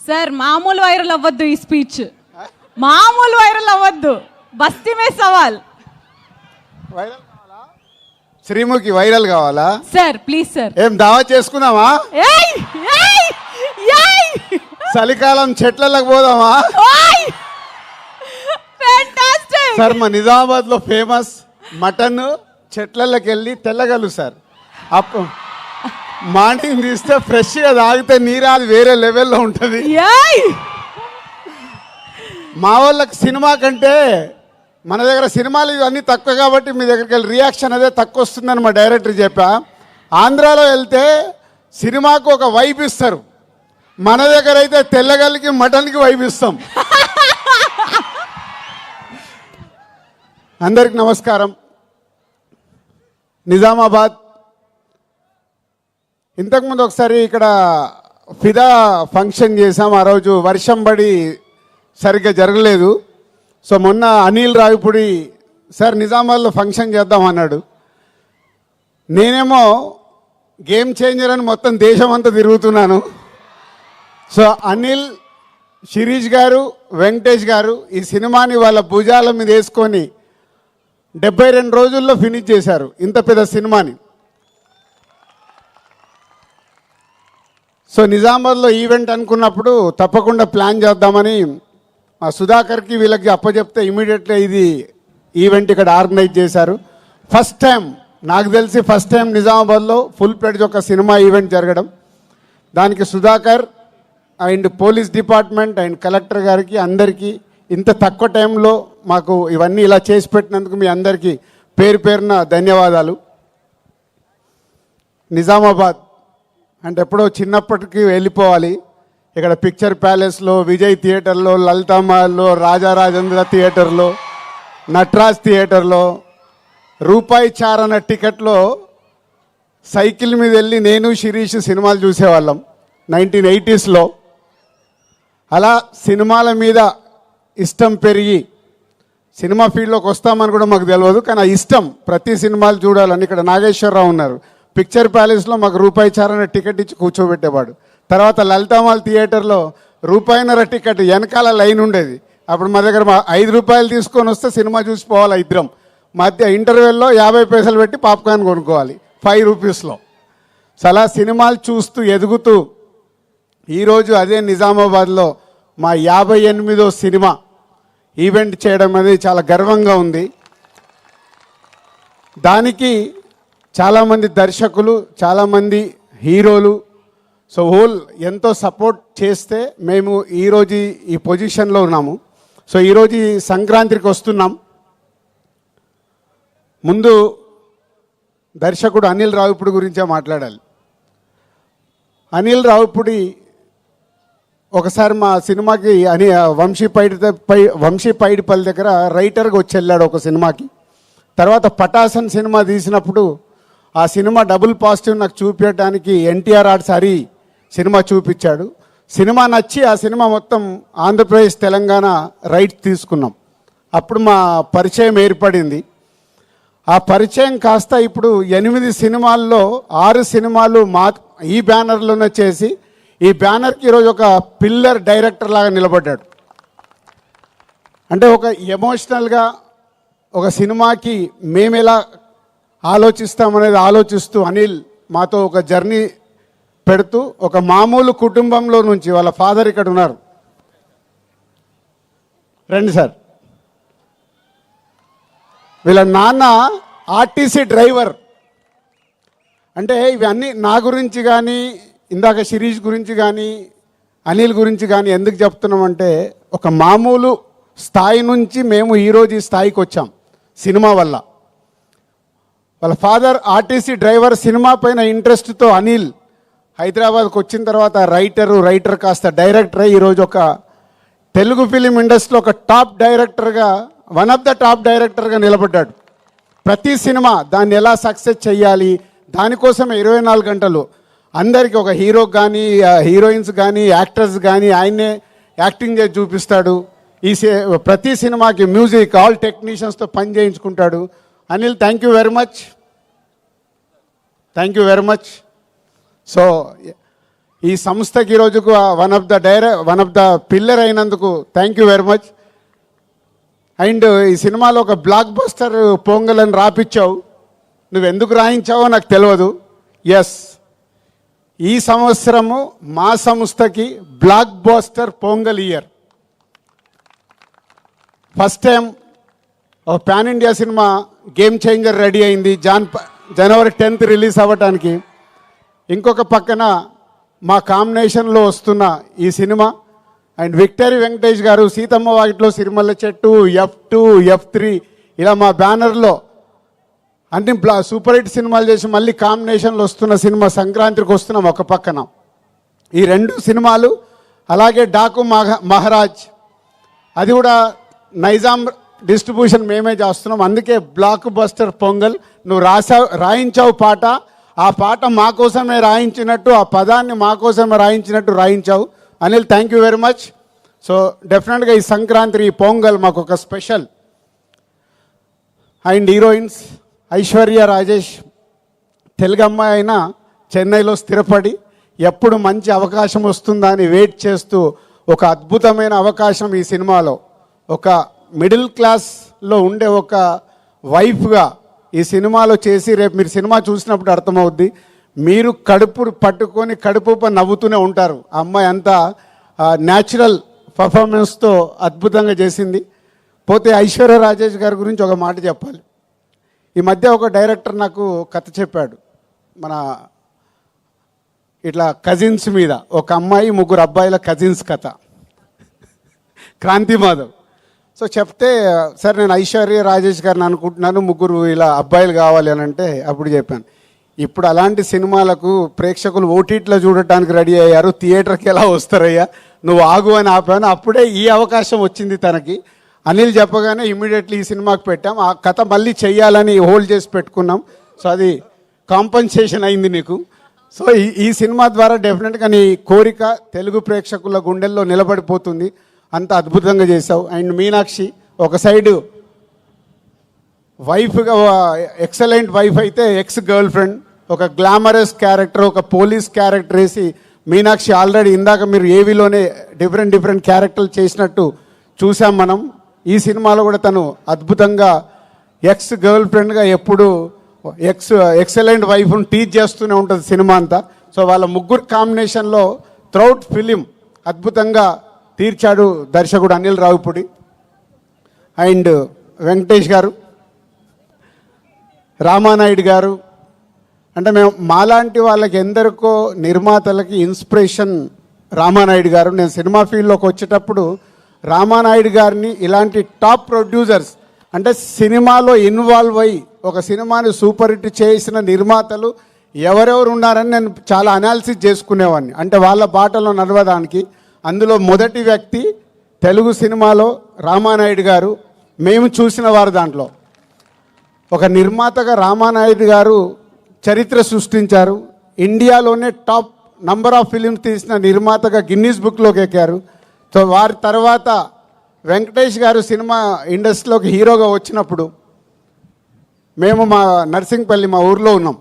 Sir మామూలు viral అవ్వద్దు ఈ స్పీచ్, మామూలు వైరల్ అవ్వద్దు. బస్తీ మే సవాల్. వైరల్ కావాలా? శ్రీముఖి వైరల్ కావాలా? Sir please sir. ఏం దావా చేసుకుందామా? చలికాలం చెట్లకు పోదామా? సార్ మా నిజామాబాద్ లో ఫేమస్ మటన్ చెట్లకి వెళ్ళి తెల్లగలు సార్. అప్పుడు మార్నింగ్ తీస్తే ఫ్రెష్గా తాగితే నీరు అది వేరే లెవెల్లో ఉంటుంది. మా వాళ్ళకి సినిమా కంటే మన దగ్గర సినిమాలు ఇవన్నీ తక్కువ కాబట్టి మీ దగ్గరికి వెళ్ళి రియాక్షన్ అదే తక్కువ వస్తుందని మా డైరెక్టర్ చెప్పా. ఆంధ్రాలో వెళ్తే సినిమాకు ఒక వైబ్ ఇస్తారు, మన దగ్గర అయితే తెల్లగల్లికి మటన్కి వైబ్ ఇస్తాం. అందరికి నమస్కారం. నిజామాబాద్ ఇంతకుముందు ఒకసారి ఇక్కడ ఫిదా ఫంక్షన్ చేసాం. ఆ రోజు వర్షం పడి సరిగ్గా జరగలేదు. సో మొన్న అనిల్ రావిపూడి సార్ నిజామాబాద్లో ఫంక్షన్ చేద్దాం అన్నాడు. నేనేమో గేమ్ చేంజర్ అని మొత్తం దేశం అంతా తిరుగుతున్నాను. సో అనిల్, శిరీష్ గారు, వెంకటేష్ గారు ఈ సినిమాని వాళ్ళ భుజాల మీద వేసుకొని 72 రోజుల్లో ఫినిష్ చేశారు ఇంత పెద్ద సినిమాని. సో నిజామాబాద్లో ఈవెంట్ అనుకున్నప్పుడు తప్పకుండా ప్లాన్ చేద్దామని మా సుధాకర్కి వీళ్ళకి అప్పచెప్తే ఇమీడియట్గా ఇది ఈవెంట్ ఇక్కడ ఆర్గనైజ్ చేశారు. ఫస్ట్ టైం నాకు తెలిసి ఫస్ట్ టైం నిజామాబాద్లో ఫుల్ ప్లేడ్జ్ ఒక సినిమా ఈవెంట్ జరగడం. దానికి Sudhakar and police department and collector గారికి అందరికీ ఇంత తక్కువ టైంలో మాకు ఇవన్నీ ఇలా చేసి పెట్టినందుకు మీ అందరికీ పేరు పేరున ధన్యవాదాలు. నిజామాబాద్ అంటే ఎప్పుడో చిన్నప్పటికీ వెళ్ళిపోవాలి. ఇక్కడ పిక్చర్ ప్యాలెస్లో, విజయ్ థియేటర్లో, లలితామహల్లో, రాజారాజేంద్ర థియేటర్లో, నటరాజ్ థియేటర్లో రూపాయి చారణ టికెట్లో సైకిల్ మీద వెళ్ళి నేను శిరీష్ సినిమాలు చూసేవాళ్ళం 1980sలో. అలా సినిమాల మీద ఇష్టం పెరిగి సినిమా ఫీల్డ్లోకి వస్తామని కూడా మాకు తెలియదు, కానీ ఆ ఇష్టం ప్రతి సినిమాలు చూడాలని. ఇక్కడ నాగేశ్వరరావు ఉన్నారు, పిక్చర్ ప్యాలెస్లో మాకు రూపాయి చారణ టికెట్ ఇచ్చి కూర్చోబెట్టేవాడు. తర్వాత లలితామాల్ థియేటర్లో రూపాయిన్నర టికెట్ వెనకాల లైన్ ఉండేది. అప్పుడు మా దగ్గర 5 రూపాయలు తీసుకొని వస్తే సినిమా చూసిపోవాలి ఇద్దరం. మధ్య ఇంటర్వెల్లో 50 పైసలు పెట్టి పాప్కార్న్ కొనుక్కోవాలి 5 రూపీస్లో. సో అలా సినిమాలు చూస్తూ ఎదుగుతూ ఈరోజు అదే నిజామాబాద్లో మా 58వ సినిమా ఈవెంట్ చేయడం అనేది చాలా గర్వంగా ఉంది. దానికి చాలామంది దర్శకులు, చాలామంది హీరోలు సో హోల్ ఎంతో సపోర్ట్ చేస్తే మేము ఈరోజు ఈ పొజిషన్లో ఉన్నాము. సో ఈరోజు ఈ సంక్రాంతికి వస్తున్నాం. ముందు దర్శకుడు అనిల్ రావిపూడి గురించే మాట్లాడాలి. అనిల్ రావిపూడి ఒకసారి మా సినిమాకి వంశీపైడిపల్లి దగ్గర రైటర్గా వచ్చి వెళ్ళాడు ఒక సినిమాకి. తర్వాత పటాసన్ సినిమా తీసినప్పుడు ఆ సినిమా డబుల్ పాజిటివ్ నాకు చూపించడానికి ఎన్టీఆర్ ఆర్ట్స్ హరి సినిమా చూపించాడు. సినిమా నచ్చి ఆ సినిమా మొత్తం ఆంధ్రప్రదేశ్, తెలంగాణ రైట్స్ తీసుకున్నాం. అప్పుడు మా పరిచయం ఏర్పడింది. ఆ పరిచయం కాస్త ఇప్పుడు 8 సినిమాల్లో 6 సినిమాలు మా ఈ బ్యానర్లోనే చేసి ఈ బ్యానర్కి ఈరోజు ఒక పిల్లర్ డైరెక్టర్ లాగా నిలబడ్డాడు. అంటే ఒక ఎమోషనల్గా ఒక సినిమాకి మేము ఎలా ఆలోచిస్తామనేది ఆలోచిస్తూ అనిల్ మాతో ఒక జర్నీ పెడుతూ ఒక మామూలు కుటుంబంలో నుంచి వాళ్ళ ఫాదర్ ఇక్కడ ఉన్నారు, రండి సార్. వీళ్ళ నాన్న ఆర్టీసీ డ్రైవర్. అంటే ఇవన్నీ నా గురించి కానీ, ఇందాక శిరీష్ గురించి కానీ, అనిల్ గురించి కానీ ఎందుకు చెప్తున్నామంటే ఒక మామూలు స్థాయి నుంచి మేము ఈరోజు ఈ స్థాయికి వచ్చాం సినిమా వల్ల. వాళ్ళ ఫాదర్ ఆర్టీసీ డ్రైవర్. సినిమా పైన ఇంట్రెస్ట్తో అనిల్ హైదరాబాద్కి వచ్చిన తర్వాత రైటర్ కాస్త డైరెక్టర్ అయ్యి ఈరోజు ఒక తెలుగు ఫిలిం ఇండస్ట్రీలో ఒక టాప్ డైరెక్టర్గా, వన్ ఆఫ్ ద టాప్ డైరెక్టర్గా నిలబడ్డాడు. ప్రతి సినిమా దాన్ని ఎలా సక్సెస్ చేయాలి దానికోసమే 24 గంటలు అందరికీ ఒక హీరోకి కానీ, హీరోయిన్స్ కానీ, యాక్టర్స్ కానీ ఆయన్నే యాక్టింగ్ చేసి చూపిస్తాడు. ప్రతి సినిమాకి మ్యూజిక్ ఆల్ టెక్నీషియన్స్తో పని చేయించుకుంటాడు. Anil, thank you very much. So ఈ సంస్థకి ఈరోజుకు వన్ ఆఫ్ ద పిల్లర్ అయినందుకు thank you very much. And ఈ సినిమాలో ఒక బ్లాక్ బస్టర్ పొంగల్ అని రాపిచ్చావు. నువ్వు ఎందుకు రాయించావో నాకు తెలియదు. ఎస్, ఈ సంవత్సరము మా సంస్థకి blockbuster Pongal year. First time ఒక పాన్ ఇండియా సినిమా గేమ్ చేంజర్ రెడీ అయింది జనవరి 10th రిలీజ్ అవ్వటానికి. ఇంకొక పక్కన మా కాంబినేషన్లో వస్తున్న ఈ సినిమా అండ్ విక్టరీ వెంకటేష్ గారు సీతమ్మ వాకిట్లో సిరిమల్ల చెట్టు, F2, F3 ఇలా మా బ్యానర్లో అన్ని సూపర్ హిట్ సినిమాలు చేసి మళ్ళీ కాంబినేషన్లో వస్తున్న సినిమా సంక్రాంతికి వస్తున్నాం ఒక పక్కన. ఈ 2 సినిమాలు అలాగే డాకు మహారాజ్ అది కూడా నైజాం డిస్ట్రిబ్యూషన్ మేమే చేస్తున్నాం. అందుకే బ్లాక్ బస్టర్ పొంగల్. నువ్వు రాయించావు పాట, ఆ పాట మా కోసమే రాయించినట్టు, ఆ పదాన్ని మా కోసమే రాయించినట్టు రాయించావు. Anil, thank you very much. So డెఫినెట్గా ఈ సంక్రాంతి ఈ పొంగల్ మాకు ఒక special. And heroines Aishwarya Rajesh Telugu అమ్మాయి అయినా చెన్నైలో స్థిరపడి ఎప్పుడు మంచి అవకాశం వస్తుందా అని వెయిట్ చేస్తూ ఒక అద్భుతమైన అవకాశం ఈ సినిమాలో ఒక మిడిల్ క్లాస్లో ఉండే ఒక వైఫ్గా ఈ సినిమాలో చేసి రేపు మీరు సినిమా చూసినప్పుడు అర్థమవుద్ది. మీరు కడుపు పట్టుకొని కడుపు నవ్వుతూనే ఉంటారు. ఆ అమ్మాయి అంతా న్యాచురల్ పర్ఫార్మెన్స్తో అద్భుతంగా చేసింది. పోతే ఐశ్వర్య రాజేష్ గారి గురించి ఒక మాట చెప్పాలి. ఈ మధ్య ఒక డైరెక్టర్ నాకు కథ చెప్పాడు. మన ఇట్లా కజిన్స్ మీద, ఒక అమ్మాయి 3 అబ్బాయిల కజిన్స్ కథ, క్రాంతి మాధవ్. సో చెప్తే సార్ నేను ఐశ్వర్య రాజేష్ గారిని అనుకుంటున్నాను, 3 ఇలా అబ్బాయిలు కావాలి అని అంటే అప్పుడు చెప్పాను, ఇప్పుడు అలాంటి సినిమాలకు ప్రేక్షకులు ఓటీటీలో చూడటానికి రెడీ అయ్యారు, థియేటర్కి ఎలా వస్తారయ్యా, నువ్వు ఆగు అని ఆపాను. అప్పుడే ఈ అవకాశం వచ్చింది తనకి. అనిల్ చెప్పగానే ఇమ్మీడియట్లీ ఈ సినిమాకి పెట్టాం. ఆ కథ మళ్ళీ చెయ్యాలని హోల్డ్ చేసి పెట్టుకున్నాం. సో అది కాంపన్సేషన్ అయింది నీకు. సో ఈ సినిమా ద్వారా డెఫినెట్గా నీ కోరిక తెలుగు ప్రేక్షకుల గుండెల్లో నిలబడిపోతుంది. అంత అద్భుతంగా చేశావు. అండ్ మీనాక్షి ఒక సైడు వైఫ్గా ఎక్సలెంట్ వైఫ్ అయితే ఎక్స్ గర్ల్ ఫ్రెండ్, ఒక గ్లామరస్ క్యారెక్టర్, ఒక పోలీస్ క్యారెక్టర్ వేసి మీనాక్షి ఆల్రెడీ ఇందాక మీరు ఏవీలోనే డిఫరెంట్ క్యారెక్టర్లు చేసినట్టు చూసాం మనం. ఈ సినిమాలో కూడా తను అద్భుతంగా ఎక్స్ గర్ల్ ఫ్రెండ్గా ఎప్పుడు ఎక్సలెంట్ వైఫ్ను టీచ్ చేస్తూనే ఉంటుంది సినిమా అంతా. సో వాళ్ళ 3 కాంబినేషన్లో త్రౌట్ ఫిలిం అద్భుతంగా తీర్చాడు దర్శకుడు అనిల్ రావిపూడి. అండ్ వెంకటేష్ గారు, రామానాయుడు గారు, అంటే మేము మాలాంటి వాళ్ళకి ఎందరికో నిర్మాతలకి ఇన్స్పిరేషన్ రామానాయుడు గారు. నేను సినిమా ఫీల్డ్లోకి వచ్చేటప్పుడు రామానాయుడు గారిని ఇలాంటి టాప్ ప్రొడ్యూసర్స్, అంటే సినిమాలో ఇన్వాల్వ్ అయ్యి ఒక సినిమాని సూపర్ హిట్ చేసిన నిర్మాతలు ఎవరెవరు ఉన్నారని నేను చాలా అనాలిసిస్ చేసుకునేవాడిని, అంటే వాళ్ళ బాటలో నడవడానికి. అందులో మొదటి వ్యక్తి తెలుగు సినిమాలో రామానాయుడు గారు. మేము చూసిన వారు దాంట్లో ఒక నిర్మాతగా రామానాయుడు గారు చరిత్ర సృష్టించారు. ఇండియాలోనే టాప్ నంబర్ ఆఫ్ ఫిలిమ్స్ తీసిన నిర్మాతగా గిన్నీస్ బుక్లోకి ఎక్కారు. సో వారి తర్వాత వెంకటేష్ గారు సినిమా ఇండస్ట్రీలోకి హీరోగా వచ్చినప్పుడు మేము మా నర్సింగ్పల్లి మా ఊర్లో ఉన్నాం.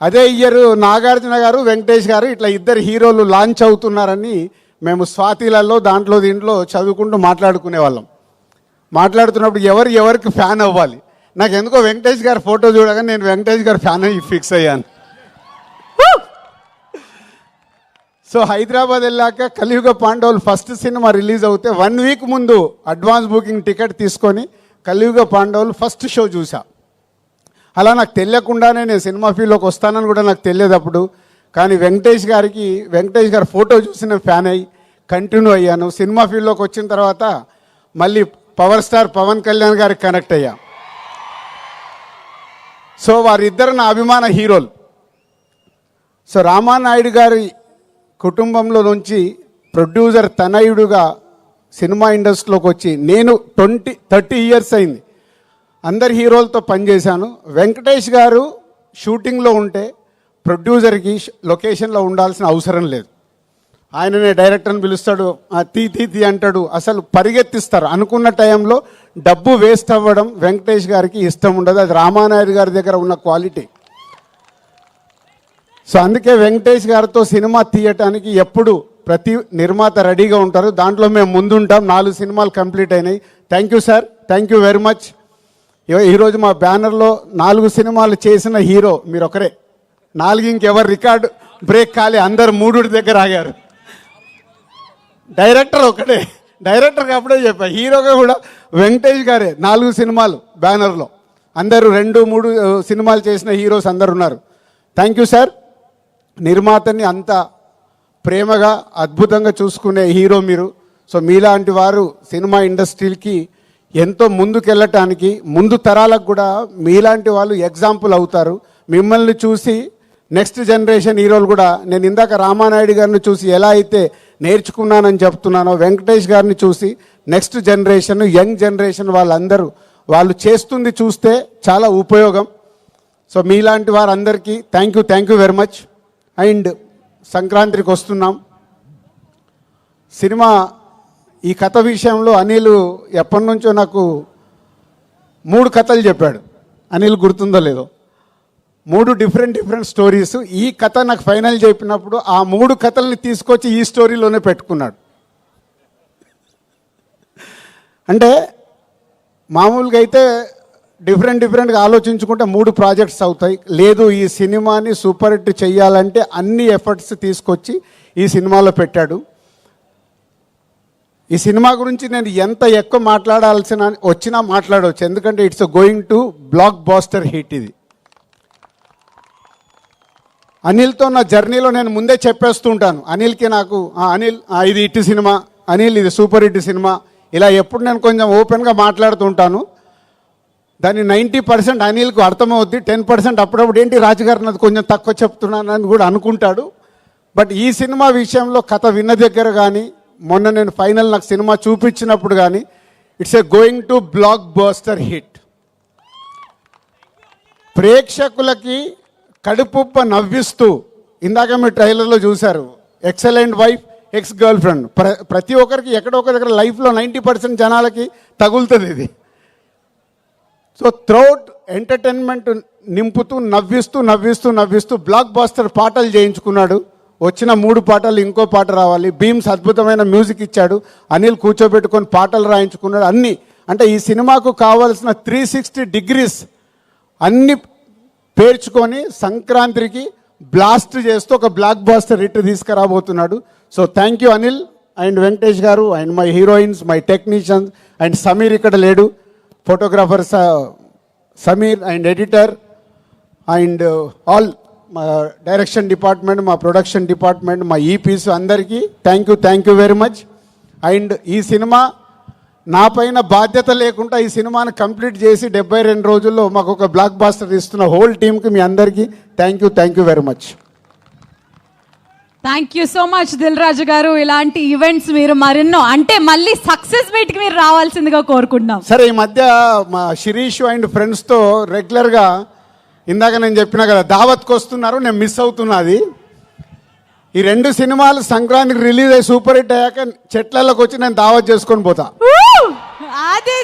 అదే ఇయర్ నాగార్జున గారు వెంకటేష్ గారు ఇట్లా 2 హీరోలు లాంచ్ అవుతున్నారని మేము స్వాతిలలో దీంట్లో చదువుకుంటూ మాట్లాడుకునే వాళ్ళం. మాట్లాడుతున్నప్పుడు ఎవరికి ఫ్యాన్ అవ్వాలి, నాకు ఎందుకో వెంకటేష్ గారి ఫోటో చూడగానే నేను వెంకటేష్ గారి ఫ్యాన్ అయ్యి ఫిక్స్ అయ్యాను. సో హైదరాబాద్ వెళ్ళాక కలియుగ పాండవులు ఫస్ట్ సినిమా రిలీజ్ అవుతే 1 వీక్ ముందు అడ్వాన్స్ బుకింగ్ టికెట్ తీసుకొని కలియుగ పాండవులు ఫస్ట్ షో చూసా. అలా నాకు తెలియకుండానే నేను సినిమా ఫీల్డ్లోకి వస్తానని కూడా నాకు తెలియదు అప్పుడు. కానీ వెంకటేష్ గారి ఫోటో చూసి నేను ఫ్యాన్ అయ్యి కంటిన్యూ అయ్యాను. సినిమా ఫీల్డ్లోకి వచ్చిన తర్వాత మళ్ళీ పవర్ స్టార్ పవన్ కళ్యాణ్ గారికి కనెక్ట్ అయ్యా. సో వారిద్దరు నా అభిమాన హీరోలు. సో రామానాయుడు గారి కుటుంబంలో నుంచి ప్రొడ్యూసర్ తనయుడుగా సినిమా ఇండస్ట్రీలోకి వచ్చి నేను 30 ఇయర్స్ అయింది. అందరి హీరోలతో పనిచేశాను. వెంకటేష్ గారు షూటింగ్లో ఉంటే ప్రొడ్యూసర్కి లొకేషన్లో ఉండాల్సిన అవసరం లేదు. ఆయననే డైరెక్టర్ని పిలుస్తాడు, తీ అంటాడు, అసలు పరిగెత్తిస్తారు. అనుకున్న టైంలో డబ్బు వేస్ట్ అవ్వడం వెంకటేష్ గారికి ఇష్టం ఉండదు. అది రామానాయుడు గారి దగ్గర ఉన్న క్వాలిటీ. సో అందుకే వెంకటేష్ గారితో సినిమా తీయటానికి ఎప్పుడు ప్రతి నిర్మాత రెడీగా ఉంటారు. దాంట్లో మేము ముందుంటాం. 4 సినిమాలు కంప్లీట్ అయినాయి. Thank you sir, thank you very much. ఈరోజు మా బ్యానర్లో 4 సినిమాలు చేసిన హీరో మీరు ఒకరే. 4 ఇంకెవరు రికార్డు బ్రేక్ కాలే, అందరు 3 దగ్గర ఆగారు. డైరెక్టర్ ఒకటే, డైరెక్టర్కి అప్పుడే చెప్పా, హీరోగా కూడా వెంకటేష్ గారే. 4 సినిమాలు బ్యానర్లో, అందరూ 2-3 సినిమాలు చేసిన హీరోస్ అందరు ఉన్నారు. Thank you sir. నిర్మాతని అంత ప్రేమగా అద్భుతంగా చూసుకునే హీరో మీరు. సో మీలాంటి వారు సినిమా ఇండస్ట్రీకి ఎంతో ముందుకెళ్ళటానికి, ముందు తరాలకు కూడా మీలాంటి వాళ్ళు ఎగ్జాంపుల్ అవుతారు. మిమ్మల్ని చూసి నెక్స్ట్ జనరేషన్ హీరోలు కూడా, నేను ఇందాక రామానాయుడు గారిని చూసి ఎలా అయితే నేర్చుకున్నానని చెప్తున్నానో, వెంకటేష్ గారిని చూసి నెక్స్ట్ జనరేషన్, యంగ్ జనరేషన్ వాళ్ళందరూ వాళ్ళు చేస్తుంది చూస్తే చాలా ఉపయోగం. సో మీలాంటి వారందరికీ thank you very much. And సంక్రాంతికి వస్తున్నాం. సినిమా ఈ కథ విషయంలో అనిల్ ఎప్పటి నుంచో నాకు 3 కథలు చెప్పాడు. అనిల్ గుర్తుందో లేదో, 3 డిఫరెంట్ స్టోరీస్. ఈ కథ నాకు ఫైనల్ చెప్పినప్పుడు ఆ 3 కథల్ని తీసుకొచ్చి ఈ స్టోరీలోనే పెట్టుకున్నాడు. అంటే మామూలుగా అయితే డిఫరెంట్గా ఆలోచించుకుంటే 3 ప్రాజెక్ట్స్ అవుతాయి. లేదు, ఈ సినిమాని సూపర్ హిట్ చెయ్యాలంటే అన్ని ఎఫర్ట్స్ తీసుకొచ్చి ఈ సినిమాలో పెట్టాడు. ఈ సినిమా గురించి నేను ఎంత ఎక్కువ మాట్లాడాల్సిన వచ్చినా మాట్లాడవచ్చు, ఎందుకంటే it's going to black buster hit. ఇది అనిల్తో నా జర్నీలో నేను ముందే చెప్పేస్తూ ఉంటాను. అనిల్కి నాకు అనిల్ ఇది హిట్ సినిమా, అనిల్ ఇది సూపర్ హిట్ సినిమా, ఇలా ఎప్పుడు నేను కొంచెం ఓపెన్గా మాట్లాడుతూ ఉంటాను. దాన్ని 90% అనిల్కు అర్థమవుద్ది, 10% అప్పుడప్పుడు ఏంటి రాజుగారిని అది కొంచెం తక్కువ చెప్తున్నానని కూడా అనుకుంటాడు. బట్ ఈ సినిమా విషయంలో కథ విన్న దగ్గర కానీ, మొన్న నేను ఫైనల్ నాకు సినిమా చూపించినప్పుడు కానీ, it's a going to block buster hit. ప్రేక్షకులకి కడుపుప్ప నవ్విస్తూ, ఇందాక మీరు ట్రైలర్లో చూశారు, excellent wife, ex girl friend. ప్రతి ఒక్కరికి ఎక్కడో ఒక దగ్గర లైఫ్లో 90% జనాలకి తగులుతుంది ఇది. సో త్రౌట్ ఎంటర్టైన్మెంట్ నింపుతూ నవ్విస్తూ బ్లాక్ బాస్టర్ పాటలు చేయించుకున్నాడు. వచ్చిన 3 పాటలు ఇంకో పాట రావాలి. బీమ్స్ అద్భుతమైన మ్యూజిక్ ఇచ్చాడు. అనిల్ కూర్చోబెట్టుకొని పాటలు రాయించుకున్నాడు. అన్నీ అంటే ఈ సినిమాకు కావాల్సిన 360 డిగ్రీస్ అన్ని పేర్చుకొని సంక్రాంతికి బ్లాస్ట్ చేస్తూ ఒక బ్లాక్ బాస్టర్ హిట్ తీసుకురాబోతున్నాడు. So thank you Anil and Venkatesh garu and my heroines, my technicians and Sameer ఇక్కడ లేడు, photographer Sameer and editor and all మా డైరెక్షన్ డిపార్ట్మెంట్, మా ప్రొడక్షన్ డిపార్ట్మెంట్, మా ఈపీస్ అందరికీ thank you very much. And ఈ సినిమా నా పైన బాధ్యత లేకుండా ఈ సినిమాని కంప్లీట్ చేసి 72 రోజుల్లో మాకు ఒక బ్లాక్ బాస్టర్ ఇస్తున్న హోల్ టీమ్కి మీ అందరికీ thank you very much. Thank you so much Dil Raju garu. ఇలాంటి ఈవెంట్స్ మీరు మరెన్నో, అంటే మళ్ళీ సక్సెస్ మీట్కి మీరు రావాల్సిందిగా కోరుకుంటున్నాం. సరే, ఈ మధ్య మా శిరీష్ అండ్ ఫ్రెండ్స్తో రెగ్యులర్గా, ఇందాక నేను చెప్పినా కదా, దావత్కి వస్తున్నారు, నేను మిస్ అవుతున్నది. ఈ 2 సినిమాలు సంక్రాంతికి రిలీజ్ అయ్యి సూపర్ హిట్ అయ్యాక చెట్లలోకి వచ్చి నేను దావత్ చేసుకొని పోతా. అది